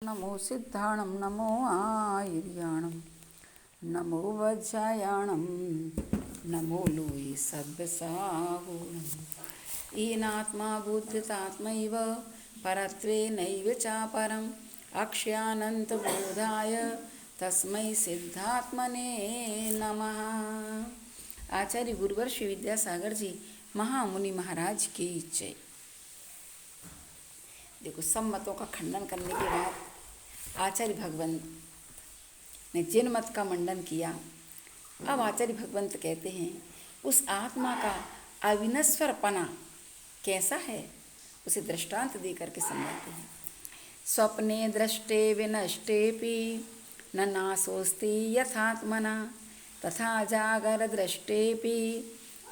नमो सिद्धाणं नमो आयर्याणं नमो वज्रायाणं नमो लोये सद्वसागुणम् येनात्मा बुद्धितात्मैव परत्वेनैव चापरम् अक्षयानन्तबोधाय तस्मै सिद्धात्मने नमः। आचार्य गुरुवर श्री विद्यासागर जी महामुनि महाराज की जय। देखो, सब मतों का खंडन करने के बाद आचार्य भगवंत ने जिन मत का मंडन किया, अब आचार्य भगवंत कहते हैं उस आत्मा का अविनश्वरपना कैसा है, उसे दृष्टांत दे करके समझाते हैं। स्वप्ने दृष्टे विनष्टेपि न नाशोस्ति यथात्मना तथा जागर दृष्टेपि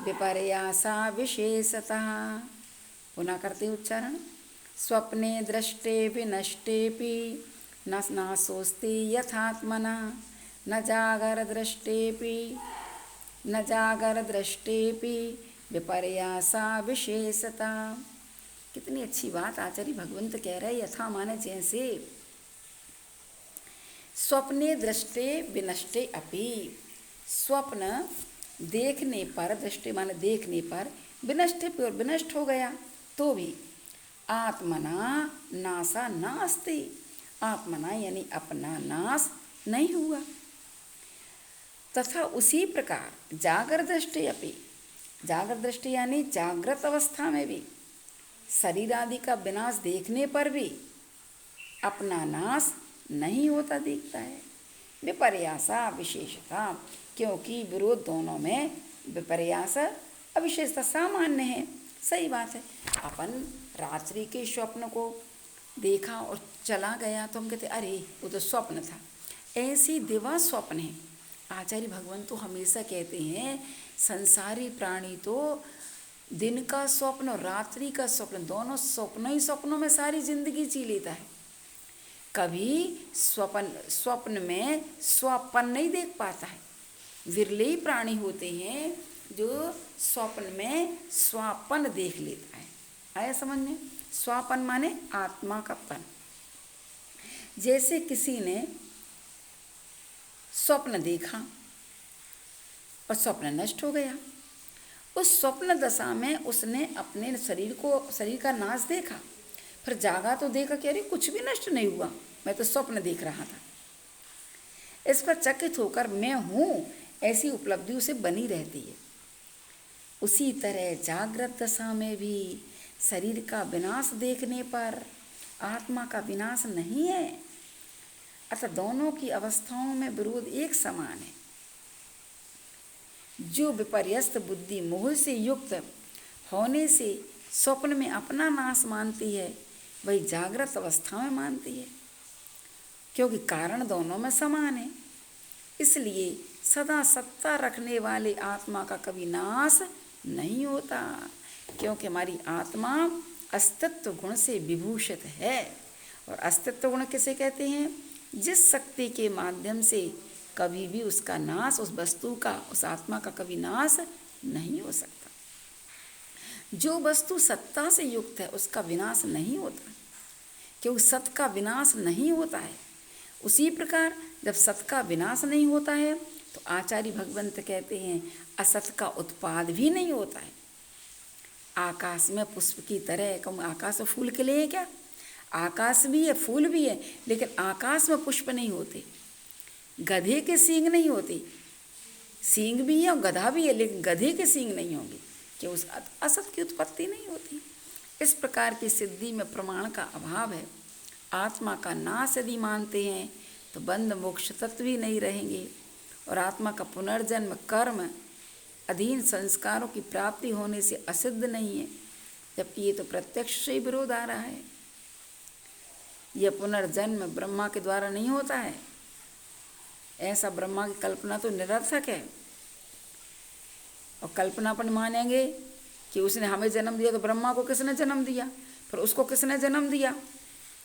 विपर्यासा विशेषतः। पुनः करते उच्चारण। स्वप्ने दृष्टे विनष्टेपि न नाशोस्ति यथात्मना न जागर दृष्टेपि विपर्यासा विशेषता। कितनी अच्छी बात आचार्य भगवंत कह रहे। यथा माने जैसे। स्वप्ने दृष्टे विनष्टे अपि, स्वप्न देखने पर, दृष्टि माने देखने पर, विनष्टे पर विनष्ट हो गया तो भी आत्मना नासा नास्ति, आत्मना यानी अपना नाश नहीं हुआ। तथा उसी प्रकार जागर दृष्टि अपि, जागर दृष्टि यानी जागृत अवस्था में भी शरीर आदि का विनाश देखने पर भी अपना नाश नहीं होता दिखता है। विपर्यासा विशेषता, क्योंकि विरोध दोनों में विपर्यास अविशेषता सामान्य है। सही बात है। अपन रात्रि के स्वप्न को देखा और चला गया तो हम कहते अरे वो तो स्वप्न था। ऐसी दिवा स्वप्न है। आचार्य भगवंत तो हमेशा कहते हैं संसारी प्राणी तो दिन का स्वप्न और रात्रि का स्वप्न, दोनों स्वप्न ही स्वप्नों में सारी जिंदगी जी लेता है। कभी स्वप्न में स्वप्न नहीं देख पाता है। विरले ही प्राणी होते हैं जो स्वप्न में स्वापन देख लेता है। आया समझ में? स्वापन माने आत्मा का पन। जैसे किसी ने स्वप्न देखा और स्वप्न नष्ट हो गया। उस स्वप्न दशा में उसने अपने शरीर का नाश देखा, फिर जागा तो देखा कि अरे कुछ भी नष्ट नहीं हुआ, मैं तो स्वप्न देख रहा था। इस पर चकित होकर मैं हूँ ऐसी उपलब्धि उसे बनी रहती है। उसी तरह जागृत दशा में भी शरीर का विनाश देखने पर आत्मा का विनाश नहीं है। अतः दोनों की अवस्थाओं में विरोध एक समान है। जो विपर्यस्त बुद्धि मोह से युक्त होने से स्वप्न में अपना नाश मानती है, वही जागृत अवस्था में मानती है, क्योंकि कारण दोनों में समान है। इसलिए सदा सत्ता रखने वाले आत्मा का कभी नाश नहीं होता, क्योंकि हमारी आत्मा अस्तित्व गुण से विभूषित है। और अस्तित्व गुण किसे कहते हैं? जिस शक्ति के माध्यम से कभी भी उसका नाश, उस वस्तु का, उस आत्मा का कभी नाश नहीं हो सकता। जो वस्तु सत्ता से युक्त है उसका विनाश नहीं होता, क्योंकि सत का विनाश नहीं होता है। उसी प्रकार जब सत का विनाश नहीं होता है तो आचार्य भगवंत कहते हैं असत का उत्पाद भी नहीं होता है। आकाश में पुष्प की तरह, कहूँ आकाश में फूल खिले हैं क्या? आकाश भी है, फूल भी है, लेकिन आकाश में पुष्प नहीं होते। गधे के सींग नहीं होते, सींग भी है और गधा भी है, लेकिन गधे के सींग नहीं होंगे, कि उस असत की उत्पत्ति नहीं होती। इस प्रकार की सिद्धि में प्रमाण का अभाव है। आत्मा का नाश यदि मानते हैं तो बंध मोक्ष तत्व ही नहीं रहेंगे, और आत्मा का पुनर्जन्म कर्म अधीन संस्कारों की प्राप्ति होने से असिद्ध नहीं है, जबकि ये तो प्रत्यक्ष से ही विरोध आ रहा है। यह पुनर्जन्म ब्रह्मा के द्वारा नहीं होता है। ऐसा ब्रह्मा की कल्पना तो निरर्थक है। और कल्पना पर मानेंगे कि उसने हमें जन्म दिया तो ब्रह्मा को किसने जन्म दिया, फिर उसको किसने जन्म दिया,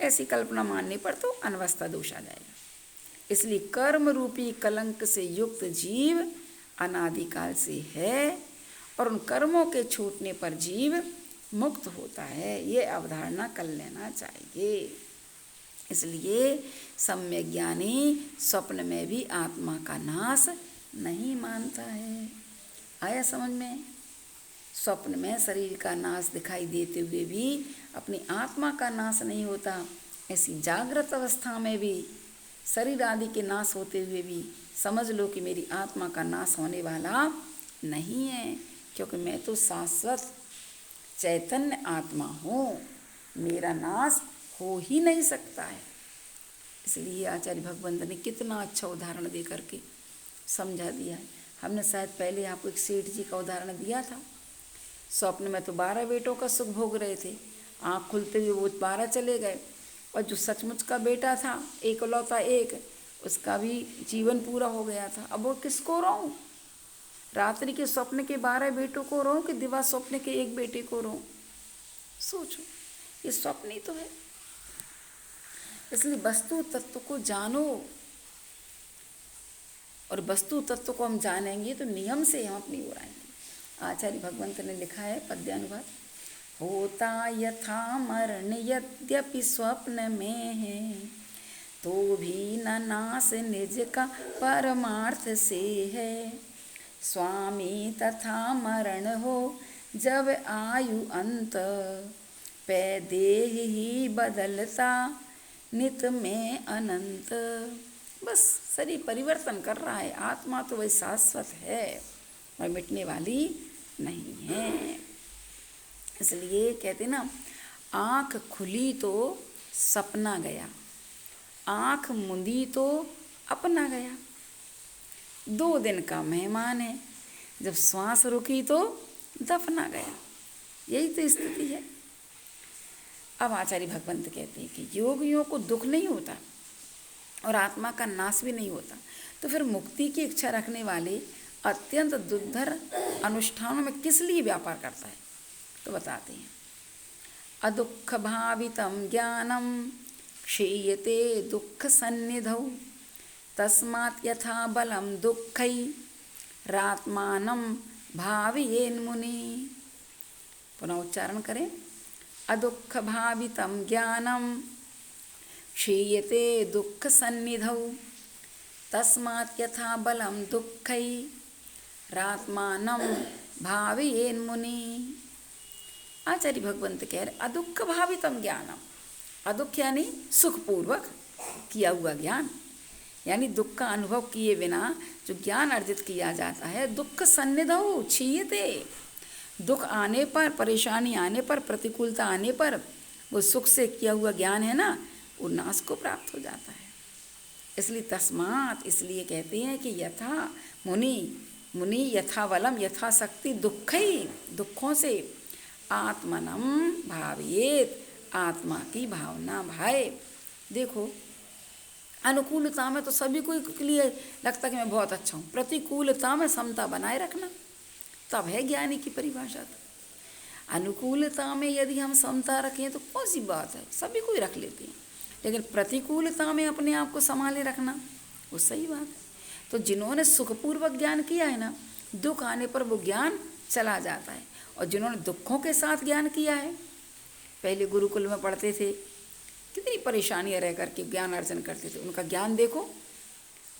ऐसी कल्पना मानने पर तो अनवस्था दोष आ जाएगा। इसलिए कर्म रूपी कलंक से युक्त जीव अनादिकाल से है, और उन कर्मों के छूटने पर जीव मुक्त होता है। ये अवधारणा कर लेना चाहिए। इसलिए सम्यक ज्ञानी स्वप्न में भी आत्मा का नाश नहीं मानता है। आया समझ में? स्वप्न में शरीर का नाश दिखाई देते हुए भी अपनी आत्मा का नाश नहीं होता। ऐसी जागृत अवस्था में भी शरीर आदि के नाश होते हुए भी समझ लो कि मेरी आत्मा का नाश होने वाला नहीं है, क्योंकि मैं तो शाश्वत चैतन्य आत्मा हूँ, मेरा नाश हो ही नहीं सकता है। इसलिए आचार्य भगवंत ने कितना अच्छा उदाहरण दे करके समझा दिया है। हमने शायद पहले आपको एक सेठ जी का उदाहरण दिया था। स्वप्न में तो 12 बेटों का सुख भोग रहे थे, आँख खुलते हुए वो 12 चले गए, और जो सचमुच का बेटा था एकलौता एक, उसका भी जीवन पूरा हो गया था। अब वो किसको रोऊं? रात्रि के स्वप्न के 12 बेटों को रोऊं कि दिवा स्वप्न के एक बेटे को रोऊं? सोचो, ये स्वप्न ही तो है। इसलिए वस्तु तत्व को जानो, और वस्तु तत्व को हम जानेंगे तो नियम से हम अपनी ओर आएंगे। आचार्य भगवंत ने लिखा है पद्यानुवाद, होता यथा मरण यद्यपि स्वप्न में है, तो भी न नाश निज का परमार्थ से है। स्वामी तथा मरण हो जब आयु अंत, पै देह ही बदलता नित में अनंत। बस शरीर परिवर्तन कर रहा है, आत्मा तो वही शाश्वत है और मिटने वाली नहीं है। इसलिए कहते ना, आँख खुली तो सपना गया, आँख मुंदी तो अपना गया। 2 दिन का मेहमान है, जब श्वास रुकी तो दफना गया। यही तो स्थिति है। अब आचार्य भगवंत कहते हैं कि योगियों को दुख नहीं होता और आत्मा का नाश भी नहीं होता, तो फिर मुक्ति की इच्छा रखने वाले अत्यंत दुर्धर अनुष्ठानों में किस लिए व्यापार करता है? तो बताते हैं, अदुःख भावितम ज्ञानम क्षीयते दुःख सन्निधौ, तस्मात् यथा बलम दुःखै रात्मानं भावयेन् मुनि। पुनः उच्चारण करें, अदुःख भावितं ज्ञानं क्षीयते दुःख सन्निधौ, तस्मात् यथा बलम दुःखै रात्मानं भावयेन् मुनि। आचार्य भगवंत कह रहे, अदुःख भावितम ज्ञानम, अदुःख यानी सुखपूर्वक किया हुआ ज्ञान, यानी दुख का अनुभव किए बिना जो ज्ञान अर्जित किया जाता है, दुःख सन्निधौ क्षीयते, दुख आने पर, परेशानी आने पर, प्रतिकूलता आने पर वो सुख से किया हुआ ज्ञान है ना, वो नाश को प्राप्त हो जाता है। इसलिए तस्मात्, इसलिए कहते हैं कि यथा मुनि यथावलम, यथाशक्ति दुःखै, दुखों से आत्मनम भावयेत, आत्मा की भावना भाए। देखो, अनुकूलता में तो सभी को के लिए लगता है कि मैं बहुत अच्छा हूँ, प्रतिकूलता में समता बनाए रखना तब है ज्ञानी की परिभाषा। तो अनुकूलता में यदि हम समता रखें तो कौन सी बात है, सभी को ही रख लेते हैं, लेकिन प्रतिकूलता में अपने आप को संभाले रखना वो सही बात है। तो जिन्होंने सुखपूर्वक ज्ञान किया है ना, दुख आने पर वो ज्ञान चला जाता है, और जिन्होंने दुखों के साथ ज्ञान किया है, पहले गुरुकुल में पढ़ते थे, कितनी परेशानियाँ रह करके ज्ञान अर्जन करते थे, उनका ज्ञान देखो,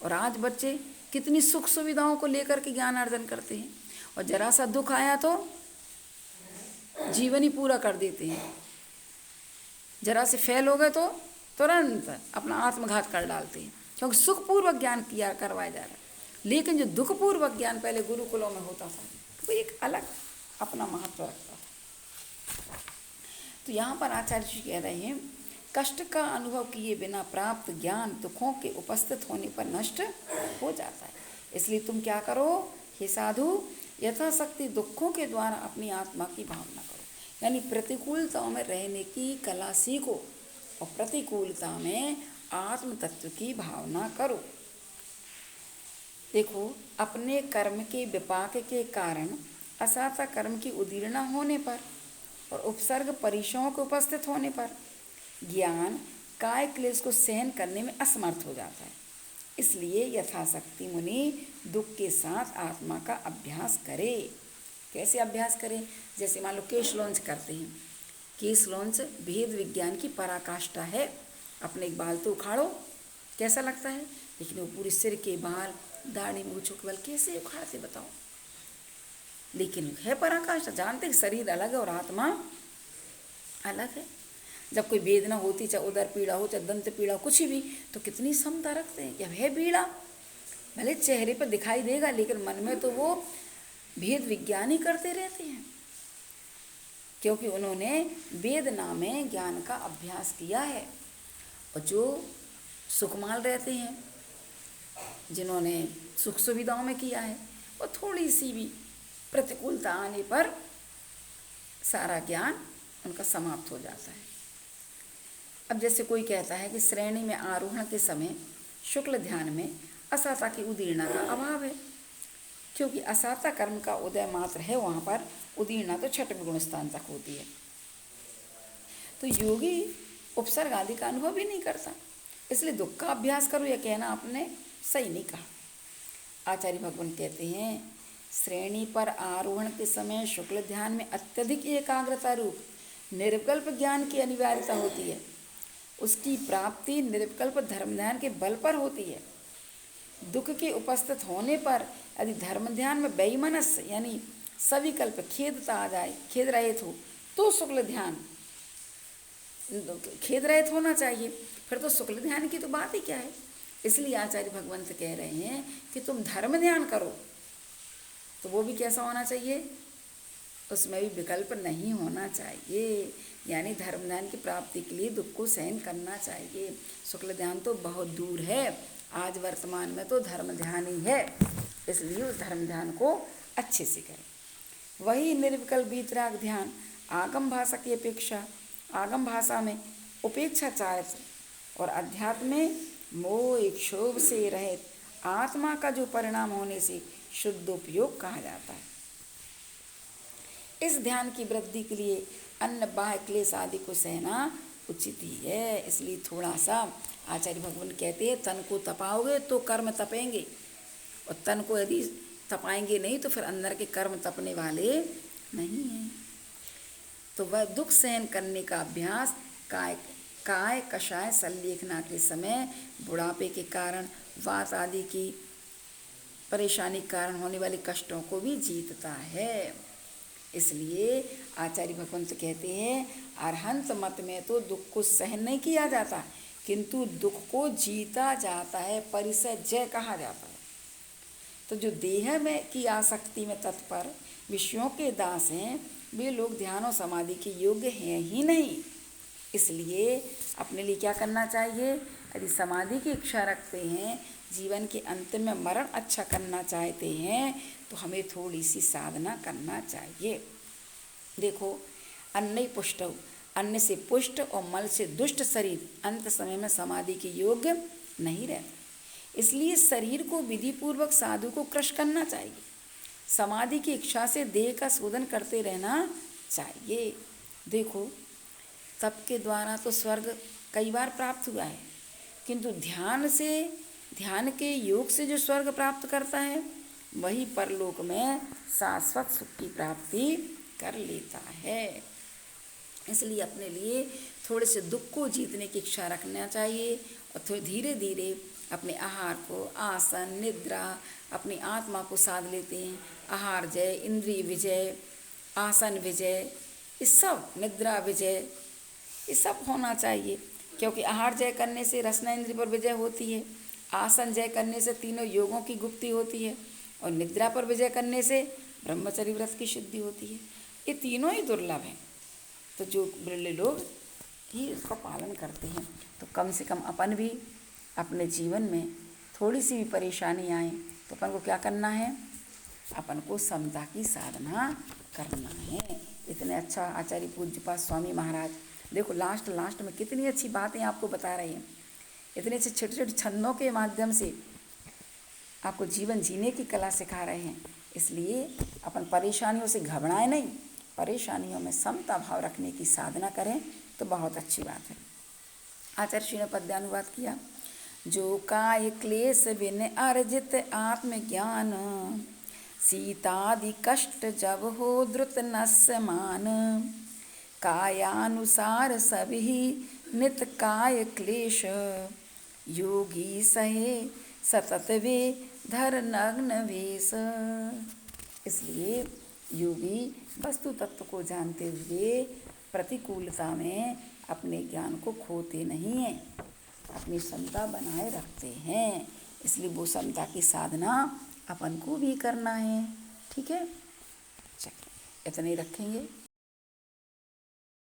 और आज बच्चे कितनी सुख सुविधाओं को लेकर के ज्ञान अर्जन करते हैं, और जरा सा दुख आया तो जीवन ही पूरा कर देते हैं, जरा से फेल हो गए तो तुरंत अपना आत्मघात कर डालते हैं, क्योंकि सुखपूर्वक ज्ञान किया करवाया जा रहा है। लेकिन जो दुखपूर्वक ज्ञान पहले गुरुकुलों में होता था, वो एक अलग अपना महत्व रखता था। तो यहाँ पर आचार्य जी कह रहे हैं, कष्ट का अनुभव किए बिना प्राप्त ज्ञान दुखों के उपस्थित होने पर नष्ट हो जाता है। इसलिए तुम क्या करो, हे साधु, यथाशक्ति दुखों के द्वारा अपनी आत्मा की भावना करो, यानी प्रतिकूलताओं में रहने की कला सीखो और प्रतिकूलता में आत्म तत्व की भावना करो। देखो, अपने कर्म के विपाक के कारण असाता कर्म की उदीर्णा होने पर और उपसर्ग परिसयों के उपस्थित होने पर ज्ञान काय क्लेश को सहन करने में असमर्थ हो जाता है। इसलिए यथाशक्ति मुनि दुख के साथ आत्मा का अभ्यास करे। कैसे अभ्यास करें? जैसे मान लो केश लॉन्च करते हैं, केश लॉन्च भेद विज्ञान की पराकाष्ठा है, अपने एक बाल तो उखाड़ो, कैसा लगता है, लेकिन वो पूरे सिर के बाल, दाढ़ी मूछों के बाल कैसे उखाड़ते बताओ। लेकिन है पराकाष्ठा, जानते हैं शरीर अलग है और आत्मा अलग है। जब कोई वेदना होती, चाहे उदर पीड़ा हो, चाहे दंत पीड़ा हो, कुछ भी, तो कितनी समता रखते हैं कि अब है पीड़ा, भले चेहरे पर दिखाई देगा लेकिन मन में तो वो भेद विज्ञान ही करते रहते हैं, क्योंकि उन्होंने वेदना में ज्ञान का अभ्यास किया है। और जो सुखमाल रहते हैं, जिन्होंने सुख सुविधाओं में किया है, वो थोड़ी सी भी प्रतिकूलता आने पर सारा ज्ञान उनका समाप्त हो जाता है। अब जैसे कोई कहता है कि श्रेणी में आरोहण के समय शुक्ल ध्यान में असाता की उदीर्णा का अभाव है, क्योंकि असाता कर्म का उदय मात्र है, वहाँ पर उदीर्णा तो छठवें गुण स्थान तक होती है। तो योगी उपसर्ग आदि का अनुभव भी नहीं करता, इसलिए दुख का अभ्यास करो, यह कहना आपने सही नहीं कहा। आचार्य भगवान कहते हैं, श्रेणी पर आरोहण के समय शुक्ल ध्यान में अत्यधिक एकाग्रता रूप निर्विकल्प ज्ञान की अनिवार्यता होती है। उसकी प्राप्ति निर्विकल्प धर्म ध्यान के बल पर होती है। दुख के उपस्थित होने पर यदि धर्म ध्यान में बेईमनस्य यानी सविकल्प खेदता आ जाए, खेद रहित हो, तो शुक्ल ध्यान खेद रहित होना चाहिए, फिर तो शुक्ल ध्यान की तो बात ही क्या है। इसलिए आचार्य भगवंत कह रहे हैं कि तुम धर्म ध्यान करो, तो वो भी कैसा होना चाहिए, उसमें भी विकल्प नहीं होना चाहिए, यानी धर्म ध्यान की प्राप्ति के लिए दुख को सहन करना चाहिए। शुक्ल ध्यान तो बहुत दूर है, आज वर्तमान में तो धर्म ध्यान ही है, इसलिए उस धर्म ध्यान को अच्छे से करें। वही निर्विकल्प वीतराग ध्यान आगम भाषा की अपेक्षा, आगम भाषा में उपेक्षा चारित्र और अध्यात्म में मोह क्षोभ से रहित आत्मा का जो परिणाम होने से शुद्ध उपयोग कहा जाता है। इस ध्यान की वृद्धि के लिए अन्न बाह्य क्लेश आदि को सहना उचित ही है। इसलिए थोड़ा सा आचार्य भगवान कहते हैं, तन को तपाओगे तो कर्म तपेंगे, और तन को यदि तपाएंगे नहीं तो फिर अंदर के कर्म तपने वाले नहीं हैं। तो वह दुख सहन करने का अभ्यास काय कषाय संलेखना के समय बुढ़ापे के कारण, वात आदि की परेशानी के कारण होने वाले कष्टों को भी जीतता है। इसलिए आचार्य भगवंत कहते हैं, अरहंत मत में तो दुख को सहन नहीं किया जाता, किंतु दुख को जीता जाता है, परिसय जय कहा जाता है। तो जो देह में की आसक्ति में तत्पर विषयों के दास हैं, वे लोग ध्यान और समाधि के योग्य हैं ही नहीं। इसलिए अपने लिए क्या करना चाहिए, यदि समाधि की इच्छा रखते हैं, जीवन के अंत में मरण अच्छा करना चाहते हैं, तो हमें थोड़ी सी साधना करना चाहिए। देखो, अन्न पुष्ट, अन्न से पुष्ट और मल से दुष्ट शरीर अंत समय में समाधि के योग्य नहीं रहता। इसलिए शरीर को विधिपूर्वक साधु को क्रश करना चाहिए, समाधि की इच्छा से देह का शोधन करते रहना चाहिए। देखो, तप के द्वारा तो स्वर्ग कई बार प्राप्त हुआ है, किंतु ध्यान के योग से जो स्वर्ग प्राप्त करता है, वही परलोक में शाश्वत सुख की प्राप्ति कर लेता है। इसलिए अपने लिए थोड़े से दुख को जीतने की इच्छा रखना चाहिए, और थोड़े धीरे धीरे अपने आहार को, आसन, निद्रा, अपनी आत्मा को साध लेते हैं। आहार जय, इंद्रिय विजय, आसन विजय, ये सब, निद्रा विजय, ये सब होना चाहिए, क्योंकि आहार जय करने से रसना इंद्रिय पर विजय होती है, आसन जय करने से तीनों योगों की गुप्ति होती है, और निद्रा पर विजय करने से ब्रह्मचर्य व्रत की सिद्धि होती है। ये तीनों ही दुर्लभ हैं, तो जो बिरले लोग ही इसका पालन करते हैं। तो कम से कम अपन भी अपने जीवन में थोड़ी सी भी परेशानी आए तो अपन को क्या करना है, अपन को समता की साधना करना है। इतने अच्छा आचार्य पूज्यपाद स्वामी महाराज, देखो लास्ट में कितनी अच्छी बातें आपको बता रहे हैं। इतने अच्छे छोटे छोटे छंदों के माध्यम से आपको जीवन जीने की कला सिखा रहे हैं। इसलिए अपन परेशानियों से घबराएं नहीं, परेशानियों में समता भाव रखने की साधना करें तो बहुत अच्छी बात है। आचार्य श्री ने पद्यानुवाद किया, जो काय क्लेश बिन अर्जित आत्मज्ञान, सीतादि कष्ट जब हो द्रुत नस्य मान, कायानुसार सभी नित काय क्लेश योगी सहे सतत वे धर नग्न वेश। इसलिए योगी वस्तु तत्व को जानते हुए प्रतिकूलता में अपने ज्ञान को खोते नहीं हैं, अपनी समता बनाए रखते हैं। इसलिए वो समता की साधना अपन को भी करना है। ठीक है, चलिए इतने ही रखेंगे।